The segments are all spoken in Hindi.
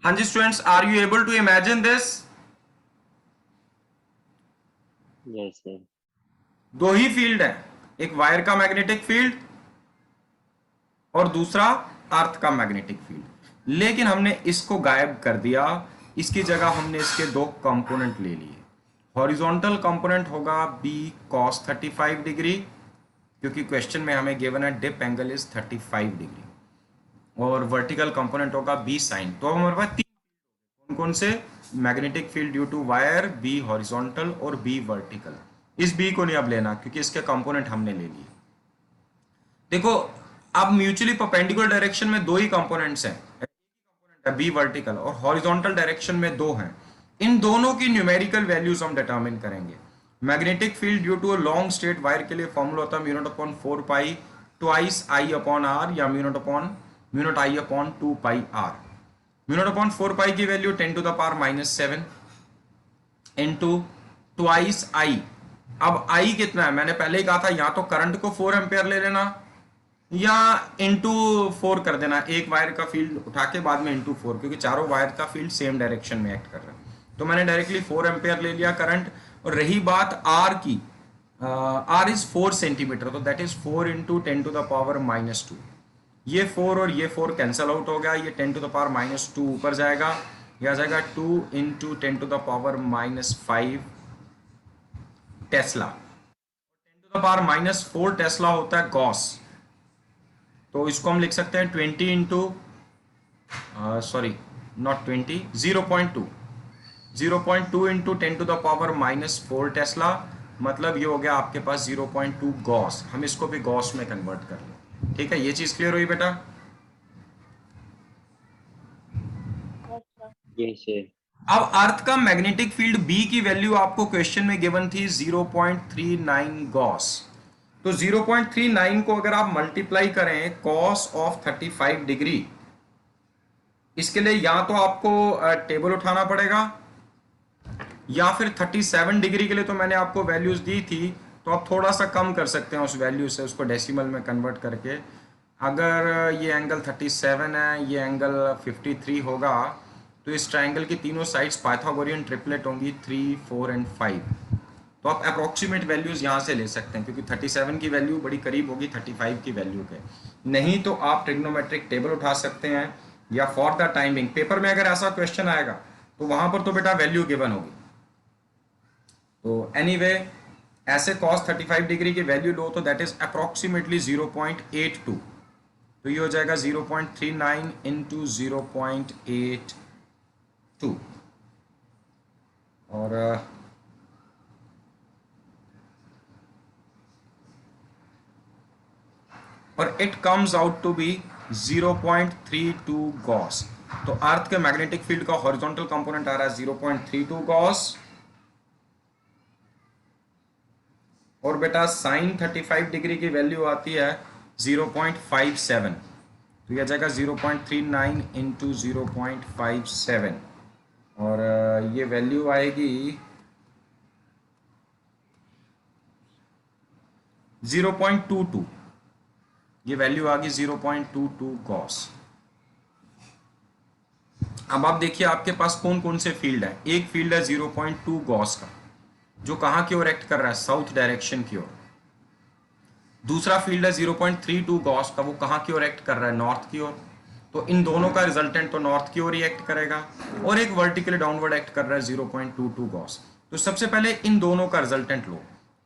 हाँ जी students, are you able to imagine this? Yes sir. दो ही फील्ड है, एक वायर का मैग्नेटिक फील्ड और दूसरा अर्थ का मैग्नेटिक फील्ड। लेकिन हमने इसको गायब कर दिया, इसकी जगह हमने इसके दो कंपोनेंट ले लिए। हॉरिजॉन्टल कंपोनेंट होगा बी कॉस 35 डिग्री, क्योंकि क्वेश्चन में हमें गिवन है डिप एंगल इज 35 डिग्री, और वर्टिकल कंपोनेंट होगा बी साइन। तो हमारे पास तीन कौन कौन से? Magnetic field due to wire, B horizontal और बी वर्टिकल। इस बी को नहीं अब लेना क्योंकि इसके कंपोनेंट हमने ले लिए। देखो, अब म्यूचुअली परपेंडिकुलर डायरेक्शन में दो ही कंपोनेंट्स हैं, बी वर्टिकल, और हॉरिजॉन्टल डायरेक्शन में दो हैं। इन दोनों की न्यूमेरिकल वैल्यूज हम डिटरमिन करेंगे। Magnetic field due to long straight wire के लिए फॉर्मूला होता है mu naught upon 4 pi twice I upon r, या mu naught I upon 2 pi r. Mu naught upon 4 pi की value 10 to the power -7 into twice I. अब आई कितना है? मैंने पहले ही कहा था, या तो करंट को 4 एम्पेयर ले लेना या इंटू 4 कर देना, एक वायर का फील्ड उठा के बाद में इंटू 4, क्योंकि चारों वायर का फील्ड सेम डायरेक्शन में एक्ट कर रहा है। तो मैंने डायरेक्टली 4 एम्पेयर ले लिया करंट। और रही बात आर की, आर इज 4 सेंटीमीटर, तो that is 4 into 10 to the power -2। ये 4 और ये 4 कैंसल आउट हो गया, ये 10 टू द पावर -2 ऊपर जाएगा, यह आ जाएगा 2 into 10 to the power -5 tesla. 10 to the power -4 tesla होता है गॉस। तो इसको हम लिख सकते हैं 20 into, sorry not 20, 0.2, 0.2 into 10 to the power -4 tesla. मतलब ये हो गया आपके पास 0.2 गॉस। हम इसको भी गॉस में कन्वर्ट कर लें। ठीक है, ये चीज क्लियर हुई बेटा? Yes sir. अब अर्थ का मैग्नेटिक फील्ड बी की वैल्यू आपको क्वेश्चन में गिवन थी 0.39 गॉस। तो 0.39 को अगर आप मल्टीप्लाई करें कॉस ऑफ 35 डिग्री, इसके लिए या तो आपको टेबल उठाना पड़ेगा, या फिर 37 डिग्री के लिए तो मैंने आपको वैल्यूज दी थी, तो आप थोड़ा सा कम कर सकते हैं उस वैल्यू से, उसको डेसिमल में कन्वर्ट करके। अगर ये एंगल 37 है, ये एंगल 53 होगा, तो इस ट्राइंगल की तीनों साइड्स पाइथागोरियन ट्रिपलेट होंगी 3, 4 एंड 5। तो आप अप्रोक्सीमेट वैल्यूज यहाँ से ले सकते हैं, क्योंकि 37 की वैल्यू बड़ी करीब होगी 35 की वैल्यू के। नहीं तो आप ट्रिग्नोमेट्रिक टेबल उठा सकते हैं, या फॉर द टाइमिंग पेपर में अगर ऐसा क्वेश्चन आएगा तो वहां पर तो बेटा वैल्यू गिवन होगी। तो एनीवे, ऐसे cos 35 डिग्री की वैल्यू लो तो दैट इज अप्रोक्सीमेटली 0.82। तो ये हो जाएगा 0.39 इंटू 0.82। और it comes out to be 0.32 gauss. तो अर्थ के मैग्नेटिक फील्ड का हॉरिजॉन्टल कंपोनेंट आ रहा है 0.32 गॉस, और बेटा साइन 35 डिग्री की वैल्यू आती है 0.57। तो यह जाएगा 0.39 इंटू 0.57, और ये वैल्यू आएगी 0.22। ये वैल्यू आ गई 0.22 गॉस। अब आप देखिए आपके पास कौन कौन से फील्ड है। एक फील्ड है 0.2 गॉस का, जो कहां की ओर एक्ट कर रहा है? साउथ डायरेक्शन की ओर। दूसरा फील्ड है 0.32 गॉस का, वो कहां की ओर एक्ट कर रहा है? नॉर्थ की ओर। तो इन दोनों का रिजल्टेंट तो नॉर्थ की ओर ही एक्ट करेगा, और एक वर्टिकली डाउनवर्ड एक्ट कर रहा है 0.22 गॉस। तो सबसे पहले इन दोनों का रिजल्टेंट लो।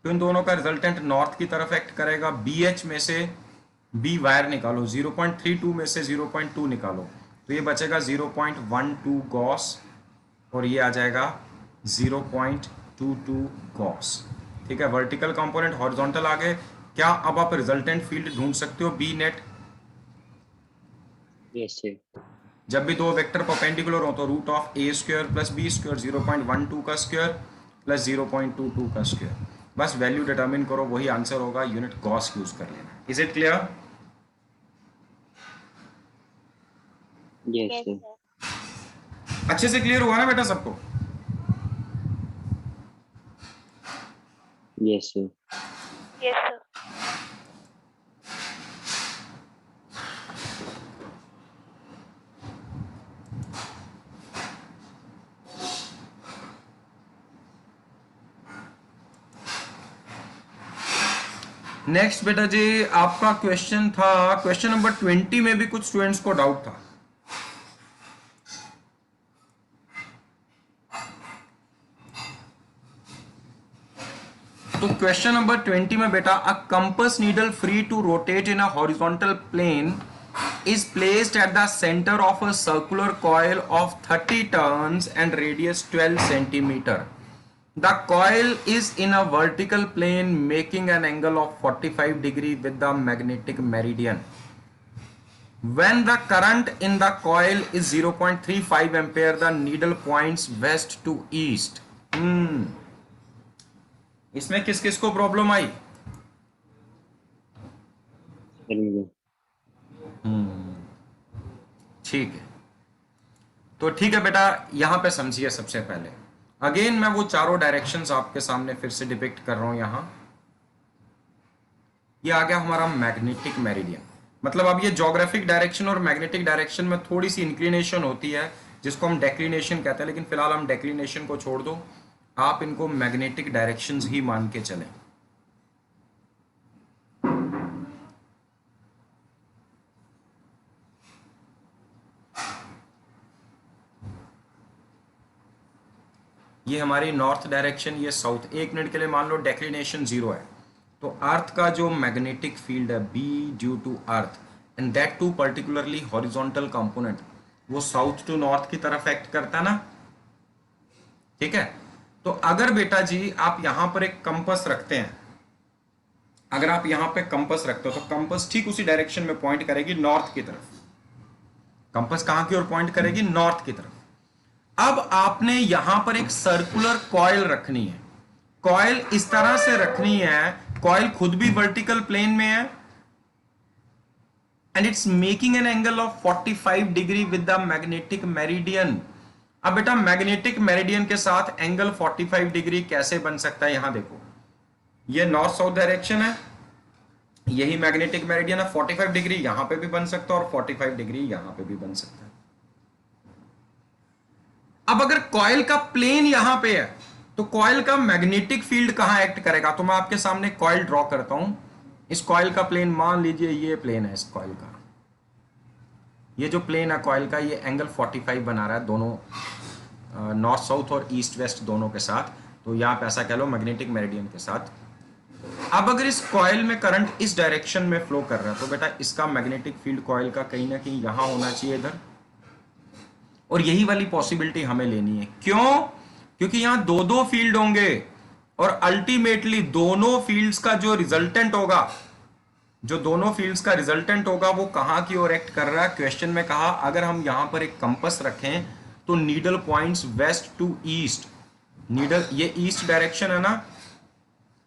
तो इन दोनों का रिजल्टेंट नॉर्थ की तरफ एक्ट करेगा, BH में से बी वायर निकालो, 0.32 में से 0.2 निकालो, तो ये बचेगा 0.12 गॉस, और ये आ जाएगा 0.22 गॉस। ठीक है, वर्टिकल कंपोनेंट हॉरिजॉन्टल आ गए। क्या अब आप रिजल्टेंट फील्ड ढूंढ सकते हो बी नेट? Yes sir. जब भी दो वेक्टर परपेंडिकुलर हो तो root of A square plus B square, 0.12 का स्क्वायर प्लस 0.22 का स्क्वायर। बस वैल्यू डिटरमिन करो, वही आंसर होगा, यूनिट गॉस यूज कर लेना। Is it clear? Yes sir. अच्छे से क्लियर हुआ ना बेटा सबको? Yes sir. नेक्स्ट बेटा जी आपका क्वेश्चन था, क्वेश्चन नंबर 20 में भी कुछ स्टूडेंट्स को डाउट था। तो क्वेश्चन नंबर 20 में बेटा, a compass needle free to rotate in a horizontal plane is placed at the center of a circular coil of 30 turns and radius 12 centimeter. The coil is in a vertical plane making an angle of 45 degree with the magnetic meridian. When the current in the coil is 0.35 ampere, the needle points west to east. इसमें किस किस को प्रॉब्लम आई? ठीक है, तो ठीक है बेटा, यहां पे समझिए सबसे पहले अगेन मैं वो चारों डायरेक्शंस आपके सामने फिर से डिपिक्ट कर रहा हूं। यहां ये आ गया हमारा मैग्नेटिक मेरिडियन। मतलब अब ये ज्योग्राफिक डायरेक्शन और मैग्नेटिक डायरेक्शन में थोड़ी सी इंक्लिनेशन होती है जिसको हम डेक्लिनेशन कहते हैं, लेकिन फिलहाल हम डेक्लिनेशन को छोड़ दो, आप इनको मैग्नेटिक डायरेक्शंस ही मान के चलें। ये हमारी नॉर्थ डायरेक्शन, ये साउथ। एक मिनट के लिए मान लो डेक्लिनेशन 0 है, तो अर्थ का जो मैग्नेटिक फील्ड है B due to earth and that to particularly horizontal component, वो साउथ टू नॉर्थ की तरफ एक्ट करता है ना। ठीक है, तो अगर बेटा जी आप यहां पर एक कंपास रखते हैं, अगर आप यहां पे कंपास रखते हो तो कंपास ठीक उसी डायरेक्शन में पॉइंट करेगी नॉर्थ की तरफ। कंपास कहां की ओर पॉइंट करेगी? नॉर्थ की तरफ। अब आपने यहां पर एक सर्कुलर कॉइल रखनी है। कॉइल इस तरह से रखनी है, कॉइल खुद भी वर्टिकल प्लेन में है and it's making an angle of 45 degree with the magnetic meridian. अब बेटा मैग्नेटिक मेरिडियन के साथ एंगल 45 डिग्री कैसे बन सकता है? यहां देखो, ये नॉर्थ साउथ डायरेक्शन है, यही मैग्नेटिक मेरिडियन है। 45 डिग्री यहां पे भी बन सकता है और 45 डिग्री यहां पे भी बन सकता है। अब अगर कॉइल का प्लेन यहां पे है तो कॉइल का मैग्नेटिक फील्ड कहां एक्ट करेगा? तो मैं आपके सामने कॉइल ड्रॉ करता हूं। इस कॉइल का प्लेन मान लीजिए ये प्लेन है, इस कॉइल का ये जो प्लेन है कॉइल का, ये एंगल 45 बना रहा है दोनों नॉर्थ साउथ और ईस्ट वेस्ट दोनों के साथ। तो यहां पे ऐसा कह लो मैग्नेटिक मेरिडियन के साथ। अब अगर इस कॉइल में करंट इस डायरेक्शन में फ्लो कर रहा है तो बेटा इसका मैग्नेटिक फील्ड कॉइल का कहीं ना कहीं यहां होना चाहिए, इधर। और यही वाली पॉसिबिलिटी हमें लेनी है। क्यों? क्योंकि यहां दो दो फील्ड होंगे और अल्टीमेटली दोनों फील्ड्स का जो रिजल्टेंट होगा, जो दोनों फील्ड्स का रिजल्टेंट होगा वो कहां की ओर एक्ट कर रहा है? क्वेश्चन में कहा अगर हम यहां पर एक कंपास रखें तो needle points west to east. Needle, ये ईस्ट डायरेक्शन है ना,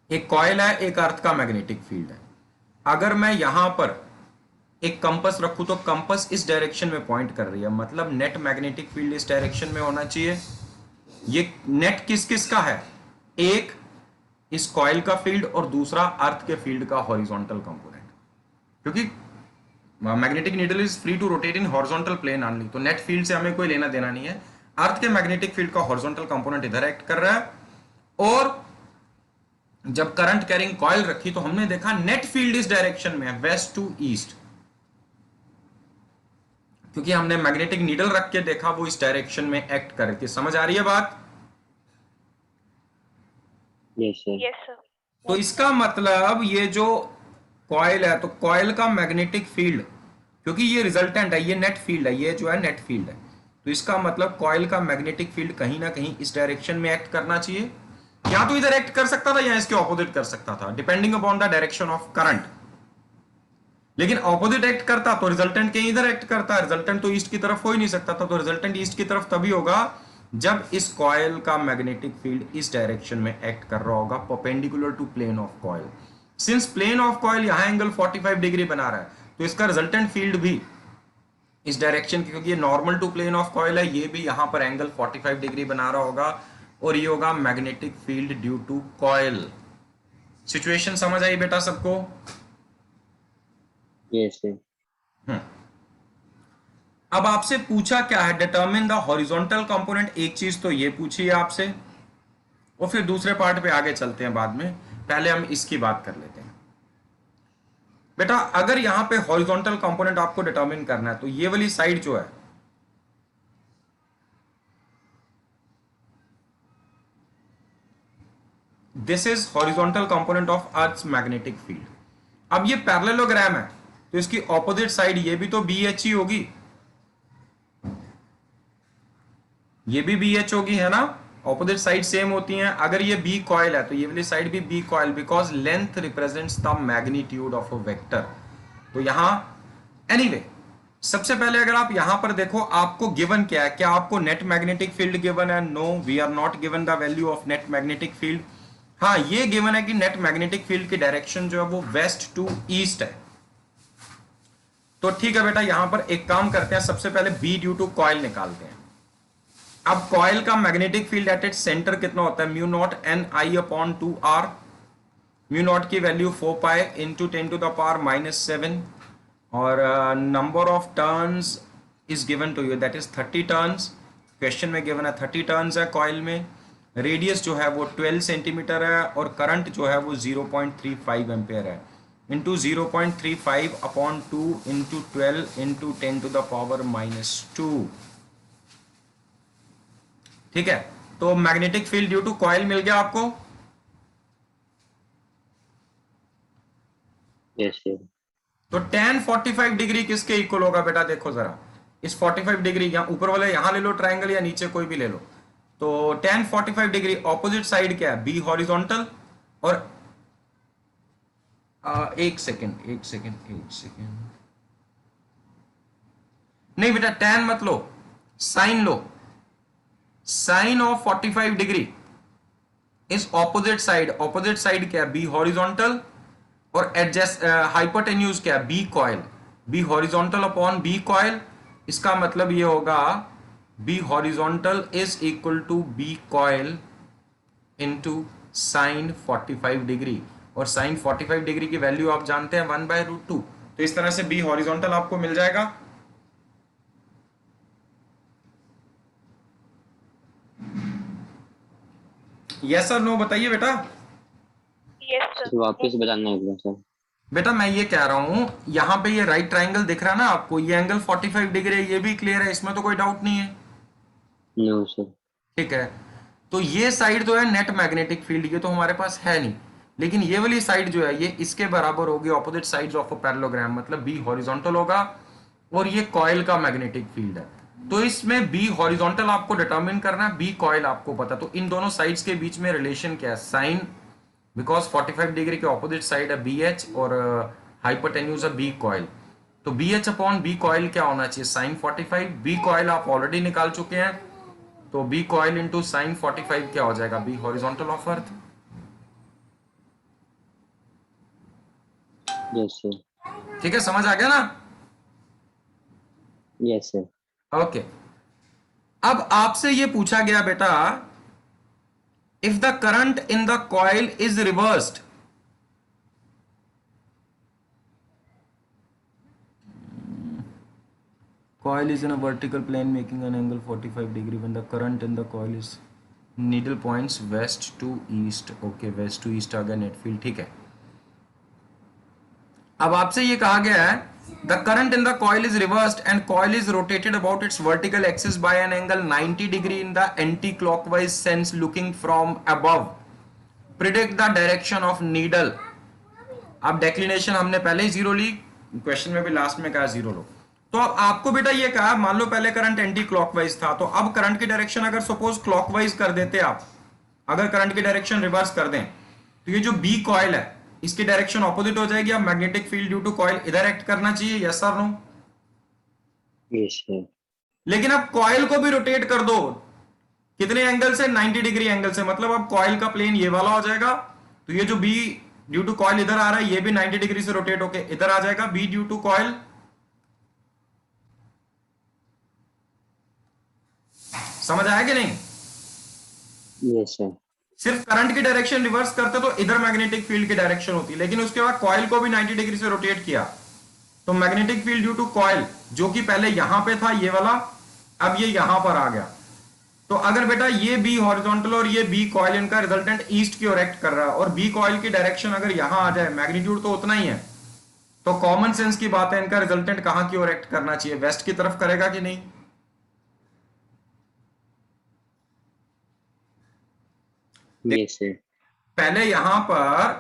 एक कॉइल है, एक अर्थ का मैग्नेटिक फील्ड है। अगर मैं यहां पर एक कंपास रखूं तो कंपास इस डायरेक्शन में पॉइंट कर रही है, मतलब नेट मैग्नेटिक फील्ड इस डायरेक्शन में होना चाहिए। ये नेट किस किस का है? एक इस कॉइल का फील्ड और दूसरा अर्थ के फील्ड का हॉरिजॉन्टल कंपोनेंट, क्योंकि magnetic needle is free to rotate in horizontal plane only, तो नेट फील्ड से हमें कोई लेना देना नहीं है। अर्थ के मैग्नेटिक फील्ड का हॉरिजॉन्टल कंपोनेंट इधर एक्ट कर रहा है। और जब करंट कैरिंग कॉइल रखी तो हमने देखा नेट फील्ड इस डायरेक्शन में है, वेस्ट टू ईस्ट, क्योंकि हमने मैग्नेटिक नीडल रख के देखा वो इस डायरेक्शन में एक्ट कर रही थी। समझ आ रही है बात? Yes sir. तो इसका मतलब ये जो कॉइल है, तो कॉइल का मैग्नेटिक फील्ड, क्योंकि ये रिजल्टेंट है, ये नेट फील्ड है, ये जो है नेट फील्ड है, तो इसका मतलब कॉइल का मैग्नेटिक फील्ड कहीं ना कहीं इस डायरेक्शन में एक्ट करना चाहिए। या तो इधर एक्ट कर सकता था या इसके ऑपोजिट कर सकता था, depending upon the direction of current. लेकिन ऑपोजिट एक्ट करता तो रिजल्टेंट कहीं इधर एक्ट करता, रिजल्टेंट तो ईस्ट की तरफ हो ही नहीं सकता था। तो रिजल्टेंट ईस्ट की तरफ तभी होगा जब इस कॉइल का मैग्नेटिक फील्ड इस डायरेक्शन में एक्ट कर रहा होगा, perpendicular to plane of coil. Since plane of coil यहां एंगल 45 डिग्री बना रहा है, तो इसका रिजल्टेंट फील्ड भी इस डायरेक्शन की, क्योंकि ये normal to plane of coil है, ये भी यहां पर एंगल 45 डिग्री बना रहा होगा और ये होगा magnetic field due to coil. Situation समझ आई बेटा सबको? Yes sir. अब आपसे पूछा क्या है? Determine the horizontal component. एक चीज तो ये पूछी है आपसे, और फिर दूसरे पार्ट पे आगे चलते हैं बाद में, पहले हम इसकी बात कर लेते हैं। बेटा अगर यहां पे हॉरिजॉन्टल कंपोनेंट आपको डिटरमिन करना है तो ये वाली साइड जो है this is horizontal component of earth magnetic field. अब ये पैरेललोग्राम है तो इसकी ऑपोजिट साइड ये भी तो बी एच ही होगी, ये भी बी एच होगी, है ना, ऑपोजिट साइड सेम होती हैं। अगर ये बी कॉइल है तो ये वाली साइड भी B coil, because length represents the magnitude of a vector. तो यहां एनीवे सबसे पहले अगर आप यहां पर देखो आपको गिवन क्या है, क्या आपको नेट मैग्नेटिक फील्ड गिवन है? No, we are not given the value of net magnetic field. हाँ, ये गिवन है कि नेट मैग्नेटिक फील्ड की डायरेक्शन जो है वो वेस्ट टू ईस्ट है। तो ठीक है बेटा, यहां पर एक काम करते हैं, सबसे पहले बी ड्यू टू कॉइल निकालते हैं। अब कॉइल का magnetic field at its centre कितना होता है? Mu naught N I upon 2r। Mu naught की value 4 pi into 10 to the power -7 और number of turns is given to you, that is 30 turns. Question में गिवन है 30 टर्न्स है कॉइल में। रेडियस जो है वो 12 सेंटीमीटर है और करंट जो है वो 0.35 एम्पेयर है। Into 0.35 upon 2 into 12 into 10 to the power -2। ठीक है, तो magnetic field due to coil मिल गया आपको? Yes sir. तो tan 45 डिग्री किसके इक्वल होगा बेटा? देखो जरा, इस 45 डिग्री यहां ऊपर वाले यहां ले लो ट्रायंगल या नीचे कोई भी ले लो। तो tan 45 डिग्री ऑपोजिट साइड क्या है? B horizontal. और एक सेकेंड नहीं बेटा, tan मत लो, साइन लो। Sine of 45 degree is opposite side. Opposite side क्या है? B horizontal. और एडजस्ट हाइपोटेन्यूज क्या है? B coil. B horizontal upon B coil, इसका मतलब ये होगा B horizontal is equal to B coil into sine 45 degree. और साइन 45 डिग्री की वैल्यू आप जानते हैं 1/√2। तो इस तरह से बी हॉरिजॉन्टल आपको मिल जाएगा। यस सर, नो बताइए बेटा। Yes sir. वापस बताना है सर। बेटा मैं ये कह रहा हूं, यहां पे ये राइट ट्रायंगल दिख रहा है ना आपको, ये एंगल 45 डिग्री है, ये भी क्लियर है, इसमें तो कोई डाउट नहीं है। No sir. ठीक है, तो ये साइड जो है नेट मैग्नेटिक फील्ड, ये तो हमारे पास है नहीं, लेकिन ये वाली साइड जो है ये इसके बराबर होगी opposite sides of a parallelogram, मतलब बी हॉरिजॉन्टल होगा और ये कॉइल का मैग्नेटिक फील्ड है। तो इसमें बी हॉरिजॉन्टल आपको डिटरमिन करना है, बी कॉइल आपको पता। तो इन दोनों साइड्स के बीच में रिलेशन क्या है? साइन, बिकॉज 45 डिग्री के ऑपोजिट साइड है बी एच और हाइपोटेन्यूज है बी कॉइल। तो B H upon B coil क्या होना चाहिए? साइन 45। बी कॉइल आप ऑलरेडी निकाल चुके हैं, तो बी कॉइल इंटू साइन 45 क्या हो जाएगा? B horizontal of earth. Yes sir. ठीक है, समझ आ गया ना? Yes sir. ओके, अब आपसे ये पूछा गया बेटा, if the current in the coil is reversed, coil is in a vertical plane making an angle 45 degree when the current in the coil is needle points west to east। okay, west to east आ गया नेट फील्ड। ठीक है, अब आपसे ये कहा गया है the current in the coil is reversed and coil is rotated about its vertical axis by an angle 90 degree in the anti-clockwise sense looking from above। predict the direction of needle। अब डेक्लिनेशन हमने पहले ही जीरो ली, क्वेश्चन में भी लास्ट में कहा जीरो लो। तो अब आपको बेटा ये कहा, मान लो पहले करंट एंटी क्लॉकवाइज था, तो अब करंट की डायरेक्शन अगर सपोज क्लॉकवाइज कर देते आप, अगर करंट की डायरेक्शन रिवर्स कर दें, तो ये जो बी कॉइल है इसकी डायरेक्शन ऑपोजिट हो जाएगी। अब magnetic field due to coil इधर एक्ट करना चाहिए, यस और नो? Yes sir. लेकिन अब कॉइल को भी रोटेट कर दो, कितने एंगल से? 90 डिग्री एंगल से, मतलब अब कॉइल का प्लेन ये वाला हो जाएगा। तो ये जो बी ड्यू टू कॉइल इधर आ रहा है, ये भी 90 डिग्री से रोटेट होके इधर आ जाएगा, बी ड्यू टू कॉइल। समझ आया कि नहीं? Yes sir. सिर्फ करंट की डायरेक्शन रिवर्स करते तो इधर मैग्नेटिक फील्ड की डायरेक्शन होती, लेकिन उसके बाद कॉइल को भी 90 डिग्री से रोटेट किया, तो magnetic field due to coil जो कि पहले यहां पे था ये वाला, अब ये यहां पर आ गया। तो अगर बेटा ये बी हॉरिजॉन्टल और ये बी कॉइल, इनका रिजल्टेंट ईस्ट की ओर एक्ट कर रहा है, और बी कॉइल की डायरेक्शन अगर यहां आ जाए, मैग्नीट्यूड तो उतना ही है, तो कॉमन सेंस की बात है, इनका रिजल्टेंट कहां की ओर एक्ट करना चाहिए, वेस्ट की तरफ करेगा कि नहीं? Yes sir. पहले यहां पर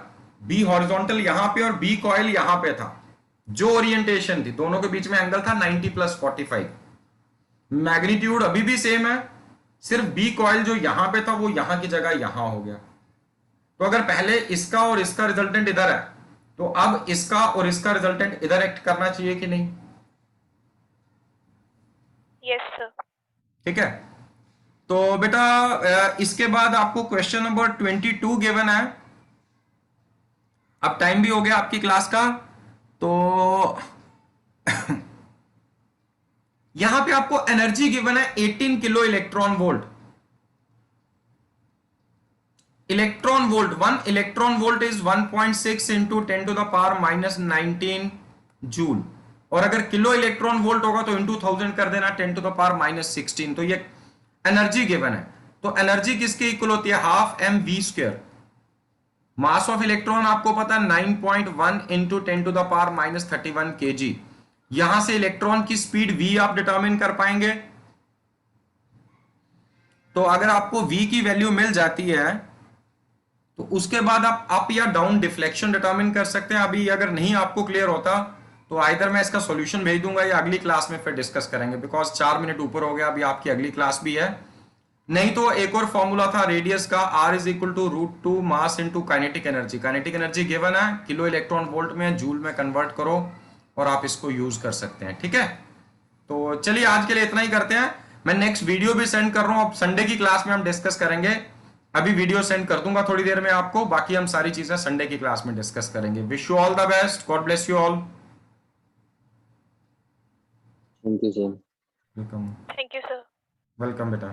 बी हॉरिजॉन्टल यहां पे और बी कॉइल यहां पे था, जो ओरिएंटेशन थी दोनों के बीच में एंगल था 90+45। मैग्नीट्यूड अभी भी सेम है, सिर्फ बी कॉइल जो यहां पे था वो यहां की जगह यहां हो गया। तो अगर पहले इसका और इसका रिजल्टेंट इधर है, तो अब इसका और इसका रिजल्टेंट इधर एक्ट करना चाहिए कि नहीं? Yes sir. ठीक है, तो बेटा इसके बाद आपको क्वेश्चन नंबर 22 गिवन है। अब टाइम भी हो गया आपकी क्लास का, तो यहां पे आपको एनर्जी गिवन है 18 kilo electron volt. Electron volt, 1 electron volt is 1.6 into 10⁻⁻19 joule, और अगर किलो इलेक्ट्रॉन वोल्ट होगा तो इंटू 1000 कर देना 10⁻⁻16। तो ये एनर्जी गिवन है। तो एनर्जी किसके इक्वल होती है? Half M V square. Mass of electron आपको पता है 9.1 इंटू 10⁻31 kg। यहां से इलेक्ट्रॉन की स्पीड v आप डिटरमिन कर पाएंगे। तो अगर आपको v की वैल्यू मिल जाती है तो उसके बाद आप अप या डाउन डिफ्लेक्शन डिटरमिन कर सकते हैं। अभी अगर नहीं आपको क्लियर होता तो आइदर मैं इसका सॉल्यूशन भेज दूंगा या अगली क्लास में फिर डिस्कस करेंगे, बिकॉज 4 मिनट ऊपर हो गया, अभी आपकी अगली क्लास भी है। नहीं तो एक और फॉर्मूला था रेडियस का, R is equal to √2 mass into kinetic energy. Kinetic energy given है, किलो इलेक्ट्रॉन वोल्ट में जूल में कन्वर्ट करो और आप इसको यूज कर सकते हैं। ठीक है, तो चलिए आज के लिए इतना ही करते हैं। मैं नेक्स्ट वीडियो भी सेंड कर रहा हूं, अब संडे की क्लास में हम डिस्कस करेंगे। अभी वीडियो सेंड कर दूंगा थोड़ी देर में आपको, बाकी हम सारी चीजें संडे की क्लास में डिस्कस करेंगे। Wish you all the best, God bless you all. Thank you sir. Welcome. Thank you sir. Welcome बेटा।